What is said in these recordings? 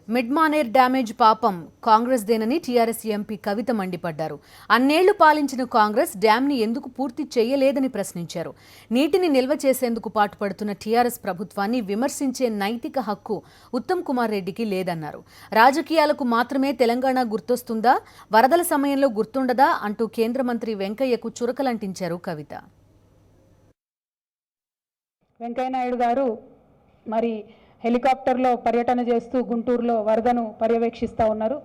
Mid Maner damage పాపం Congress దేనని TRS MP కవిత మండిపడ్డారు. అన్నేళ్లు పాలించిన కాంగ్రెస్ డ్యాంని ఎందుకు పూర్తి చేయలేదని ప్రశ్నించారు. నీటిని నిల్వ చేసేందుకు పాటుపడుతున్న టీఆర్ఎస్ ప్రభుత్వాన్ని విమర్శించే నైతిక హక్కు ఉత్తమ్ కుమార్ రెడ్డికి లేదన్నారు. రాజకీయాలకు మాత్రమే తెలంగాణ గుర్తొస్తుందా, వరదల సమయంలో గుర్తుండదా అంటూ కేంద్ర మంత్రి వెంకయ్యకు చురకలంటించారు కవిత. వెంకయ్యనాయుడు గారు మరి హెలికాప్టర్లో పర్యటన చేస్తూ గుంటూరులో వరదను పర్యవేక్షిస్తూ ఉన్నారు.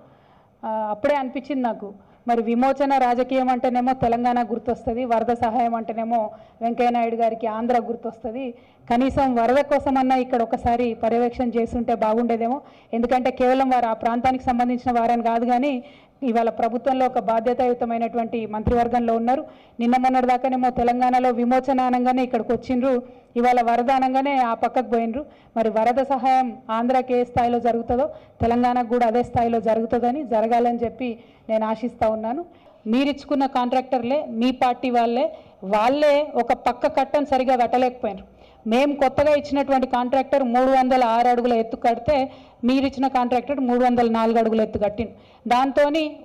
అప్పుడే అనిపించింది నాకు, మరి విమోచన రాజకీయం అంటేనేమో తెలంగాణ గుర్తొస్తుంది, వరద సహాయం అంటేనేమో వెంకయ్యనాయుడు గారికి ఆంధ్ర గుర్తొస్తుంది. కనీసం వరద కోసమన్నా ఇక్కడ ఒకసారి పర్యవేక్షణ చేస్తుంటే బాగుండేదేమో. ఎందుకంటే కేవలం వారు ఆ ప్రాంతానికి సంబంధించిన వారని కాదు, కానీ ఇవాళ ప్రభుత్వంలో ఒక బాధ్యతాయుతమైనటువంటి మంత్రివర్గంలో ఉన్నారు. నిన్న మొన్నటి దాకానేమో తెలంగాణలో విమోచన అనగానే ఇక్కడికి వచ్చిండ్రు, ఇవాళ వరద అనగానే ఆ పక్కకు పోయినరు. మరి వరద సహాయం ఆంధ్రాకి ఏ స్థాయిలో జరుగుతుందో తెలంగాణకు కూడా అదే స్థాయిలో జరుగుతుందని, జరగాలని చెప్పి నేను ఆశిస్తూ ఉన్నాను. మీరిచ్చుకున్న కాంట్రాక్టర్లే, మీ పార్టీ వాళ్ళే ఒక పక్క కట్టను సరిగా కట్టలేకపోయినారు. మేము కొత్తగా ఇచ్చినటువంటి కాంట్రాక్టర్ 306 అడుగుల ఎత్తు కడితే మీరిచ్చిన కాంట్రాక్టర్ 304 అడుగుల ఎత్తు కట్టింది. దాంతో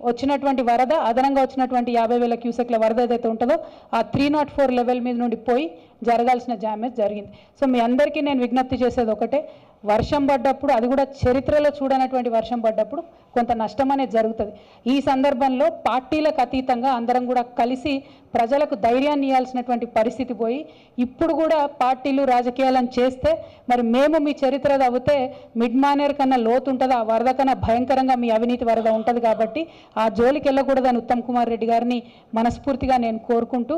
వచ్చినటువంటి వరద, అదనంగా వచ్చినటువంటి 50,000 క్యూసెక్ల వరద ఏదైతే ఉంటుందో ఆ 304 లెవెల్ మీద నుండి పోయి జరగాల్సిన డ్యామేజ్ జరిగింది. సో మీ అందరికీ నేను విజ్ఞప్తి చేసేది ఒకటే, వర్షం పడ్డప్పుడు, అది కూడా చరిత్రలో చూడనటువంటి వర్షం పడ్డప్పుడు కొంత నష్టం అనేది జరుగుతుంది. ఈ సందర్భంలో పార్టీలకు అతీతంగా అందరం కూడా కలిసి ప్రజలకు ధైర్యాన్ని ఇవ్వాల్సినటువంటి పరిస్థితి పోయి ఇప్పుడు కూడా పార్టీలు రాజకీయాలను చేస్తే మరి మేము మీ చరిత్ర తవ్వితే మిడ్ మానేర్ కన్నా లోతు ఉంటుంది, ఆ వరద కన్నా భయంకరంగా మీ అవినీతి వరద ఉంటుంది. కాబట్టి ఆ జోలికి వెళ్ళకూడదని ఉత్తమ్ కుమార్ రెడ్డి గారిని మనస్ఫూర్తిగా నేను కోరుకుంటూ